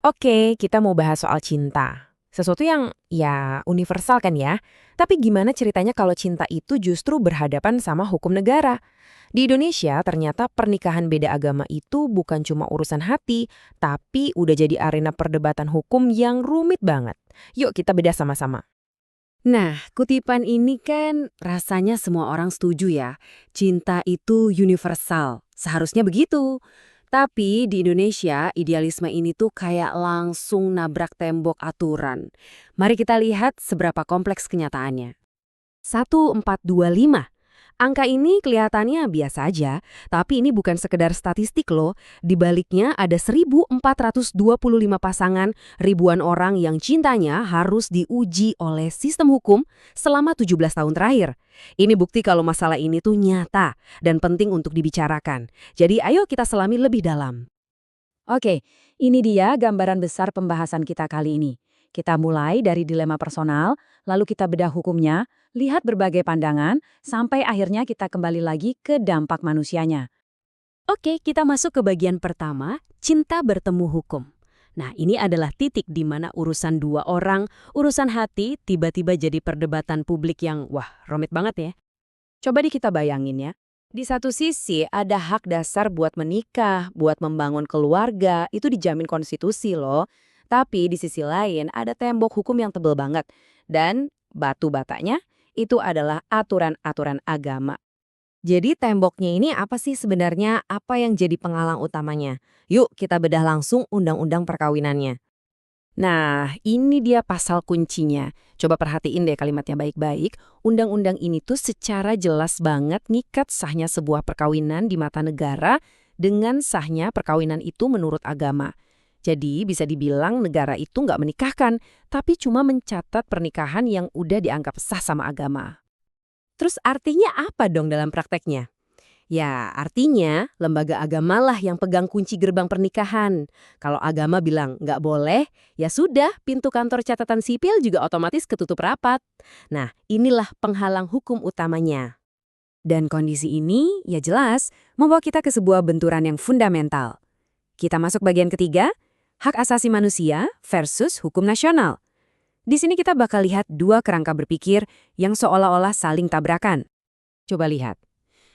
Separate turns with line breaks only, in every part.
Oke, kita mau bahas soal cinta. Sesuatu yang ya universal kan ya. Tapi gimana ceritanya kalau cinta itu justru berhadapan sama hukum negara? Di Indonesia ternyata pernikahan beda agama itu bukan cuma urusan hati, tapi udah jadi arena perdebatan hukum yang rumit banget. Yuk kita bedah sama-sama.
Nah, kutipan ini kan rasanya semua orang setuju ya. Cinta itu universal. Seharusnya begitu. Tapi di Indonesia, idealisme ini tuh kayak langsung nabrak tembok aturan. Mari kita lihat seberapa kompleks kenyataannya. 1425. Angka ini kelihatannya biasa aja, tapi ini bukan sekedar statistik loh. Di baliknya ada 1.425 pasangan, ribuan orang yang cintanya harus diuji oleh sistem hukum selama 17 tahun terakhir. Ini bukti kalau masalah ini tuh nyata dan penting untuk dibicarakan. Jadi ayo kita selami lebih dalam. Oke, ini dia gambaran besar pembahasan kita kali ini. Kita mulai dari dilema personal, lalu kita bedah hukumnya, lihat berbagai pandangan, sampai akhirnya kita kembali lagi ke dampak manusianya. Oke, kita masuk ke bagian pertama, cinta bertemu hukum. Nah, ini adalah titik di mana urusan dua orang, urusan hati, tiba-tiba jadi perdebatan publik yang, wah, rumit banget ya. Coba kita bayangin ya. Di satu sisi ada hak dasar buat menikah, buat membangun keluarga, itu dijamin konstitusi loh. Tapi di sisi lain ada tembok hukum yang tebel banget. Dan batu batanya itu adalah aturan-aturan agama. Jadi temboknya ini apa sih sebenarnya? Apa yang jadi penghalang utamanya? Yuk kita bedah langsung undang-undang perkawinannya. Nah, ini dia pasal kuncinya. Coba perhatiin deh kalimatnya baik-baik. Undang-undang ini tuh secara jelas banget ngikat sahnya sebuah perkawinan di mata negara dengan sahnya perkawinan itu menurut agama. Jadi bisa dibilang negara itu nggak menikahkan, tapi cuma mencatat pernikahan yang udah dianggap sah sama agama. Terus artinya apa dong dalam prakteknya? Ya, artinya lembaga agamalah yang pegang kunci gerbang pernikahan. Kalau agama bilang nggak boleh, ya sudah, pintu kantor catatan sipil juga otomatis ketutup rapat. Nah, inilah penghalang hukum utamanya. Dan kondisi ini, ya jelas, membawa kita ke sebuah benturan yang fundamental. Kita masuk bagian ketiga, hak asasi manusia versus hukum nasional. Di sini kita bakal lihat dua kerangka berpikir yang seolah-olah saling tabrakan. Coba lihat.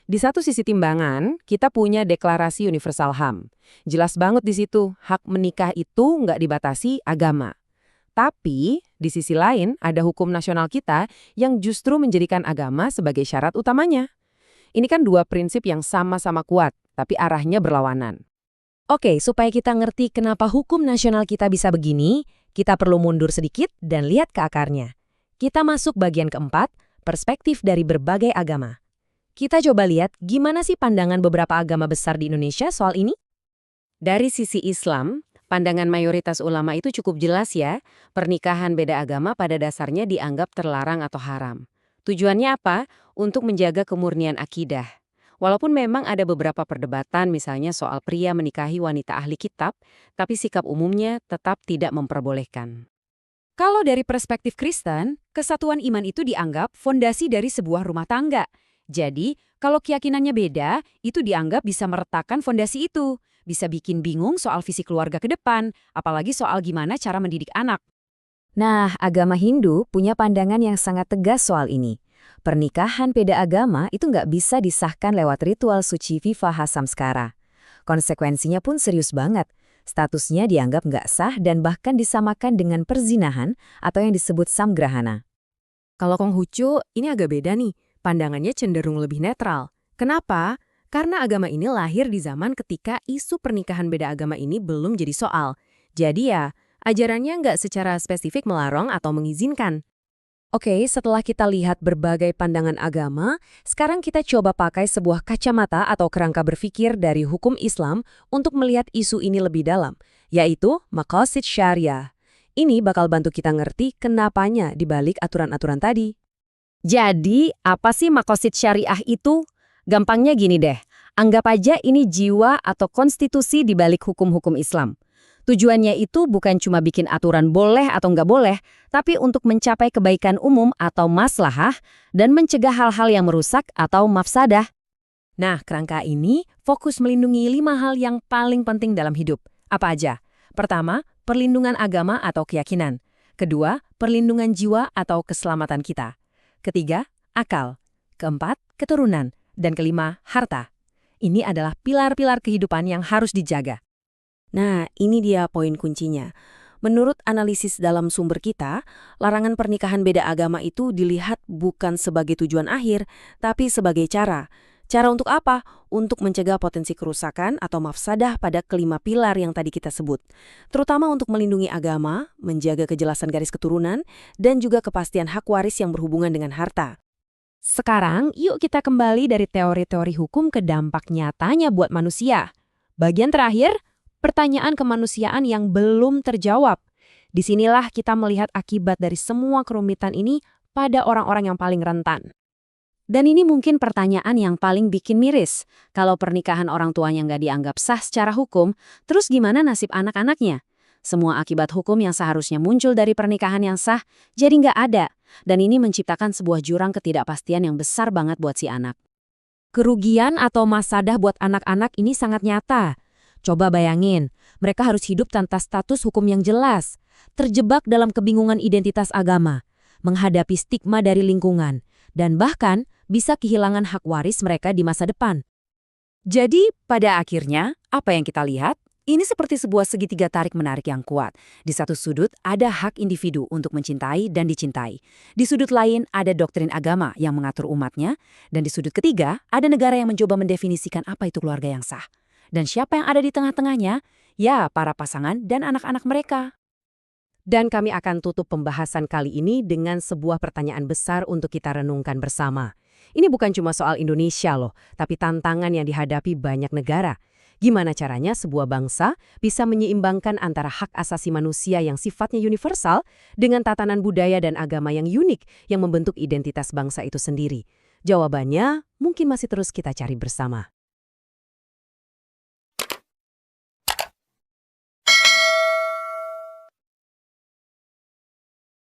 Di satu sisi timbangan, kita punya Deklarasi Universal HAM. Jelas banget di situ, hak menikah itu nggak dibatasi agama. Tapi, di sisi lain ada hukum nasional kita yang justru menjadikan agama sebagai syarat utamanya. Ini kan dua prinsip yang sama-sama kuat, tapi arahnya berlawanan. Oke, supaya kita ngerti kenapa hukum nasional kita bisa begini, kita perlu mundur sedikit dan lihat ke akarnya. Kita masuk bagian keempat, perspektif dari berbagai agama. Kita coba lihat gimana sih pandangan beberapa agama besar di Indonesia soal ini? Dari sisi Islam, pandangan mayoritas ulama itu cukup jelas ya. Pernikahan beda agama pada dasarnya dianggap terlarang atau haram. Tujuannya apa? Untuk menjaga kemurnian akidah. Walaupun memang ada beberapa perdebatan misalnya soal pria menikahi wanita ahli kitab, tapi sikap umumnya tetap tidak memperbolehkan. Kalau dari perspektif Kristen, kesatuan iman itu dianggap fondasi dari sebuah rumah tangga. Jadi, kalau keyakinannya beda, itu dianggap bisa meretakkan fondasi itu. Bisa bikin bingung soal visi keluarga ke depan, apalagi soal gimana cara mendidik anak. Nah, agama Hindu punya pandangan yang sangat tegas soal ini. Pernikahan beda agama itu nggak bisa disahkan lewat ritual suci Vivaha Samskara. Konsekuensinya pun serius banget. Statusnya dianggap nggak sah dan bahkan disamakan dengan perzinahan atau yang disebut samgrahana. Kalau Konghucu, ini agak beda nih. Pandangannya cenderung lebih netral. Kenapa? Karena agama ini lahir di zaman ketika isu pernikahan beda agama ini belum jadi soal. Jadi ya, ajarannya nggak secara spesifik melarang atau mengizinkan. Oke, setelah kita lihat berbagai pandangan agama, sekarang kita coba pakai sebuah kacamata atau kerangka berpikir dari hukum Islam untuk melihat isu ini lebih dalam, yaitu maqasid syariah. Ini bakal bantu kita ngerti kenapanya dibalik aturan-aturan tadi. Jadi, apa sih maqasid syariah itu? Gampangnya gini deh, anggap aja ini jiwa atau konstitusi di balik hukum-hukum Islam. Tujuannya itu bukan cuma bikin aturan boleh atau nggak boleh, tapi untuk mencapai kebaikan umum atau maslahah dan mencegah hal-hal yang merusak atau mafsadah. Nah, kerangka ini fokus melindungi 5 hal yang paling penting dalam hidup. Apa aja? Pertama,
perlindungan agama atau keyakinan. Kedua, perlindungan jiwa atau keselamatan kita. Ketiga, akal. Keempat, keturunan. Dan kelima, harta. Ini adalah pilar-pilar kehidupan yang harus dijaga.
Nah, ini dia poin kuncinya. Menurut analisis dalam sumber kita, larangan pernikahan beda agama itu dilihat bukan sebagai tujuan akhir, tapi sebagai cara. Cara untuk apa? Untuk mencegah potensi kerusakan atau mafsadah pada kelima pilar yang tadi kita sebut. Terutama untuk melindungi agama, menjaga kejelasan garis keturunan, dan juga kepastian hak waris yang berhubungan dengan harta.
Sekarang, yuk kita kembali dari teori-teori hukum ke dampak nyatanya buat manusia. Bagian terakhir, pertanyaan kemanusiaan yang belum terjawab. Disinilah kita melihat akibat dari semua kerumitan ini pada orang-orang yang paling rentan.
Dan ini mungkin pertanyaan yang paling bikin miris. Kalau pernikahan orang tuanya nggak dianggap sah secara hukum, terus gimana nasib anak-anaknya? Semua akibat hukum yang seharusnya muncul dari pernikahan yang sah jadi nggak ada. Dan ini menciptakan sebuah jurang ketidakpastian yang besar banget buat si anak.
Kerugian atau mafsadah buat anak-anak ini sangat nyata. Coba bayangin, mereka harus hidup tanpa status hukum yang jelas, terjebak dalam kebingungan identitas agama, menghadapi stigma dari lingkungan, dan bahkan bisa kehilangan hak waris mereka di masa depan.
Jadi, pada akhirnya, apa yang kita lihat? Ini seperti sebuah segitiga tarik-menarik yang kuat. Di satu sudut ada hak individu untuk mencintai dan dicintai. Di sudut lain ada doktrin agama yang mengatur umatnya. Dan di sudut ketiga ada negara yang mencoba mendefinisikan apa itu keluarga yang sah. Dan siapa yang ada di tengah-tengahnya? Ya, para pasangan dan anak-anak mereka.
Dan kami akan tutup pembahasan kali ini dengan sebuah pertanyaan besar untuk kita renungkan bersama. Ini bukan cuma soal Indonesia loh, tapi tantangan yang dihadapi banyak negara. Gimana caranya sebuah bangsa bisa menyeimbangkan antara hak asasi manusia yang sifatnya universal dengan tatanan budaya dan agama yang unik yang membentuk identitas bangsa itu sendiri? Jawabannya mungkin masih terus kita cari bersama.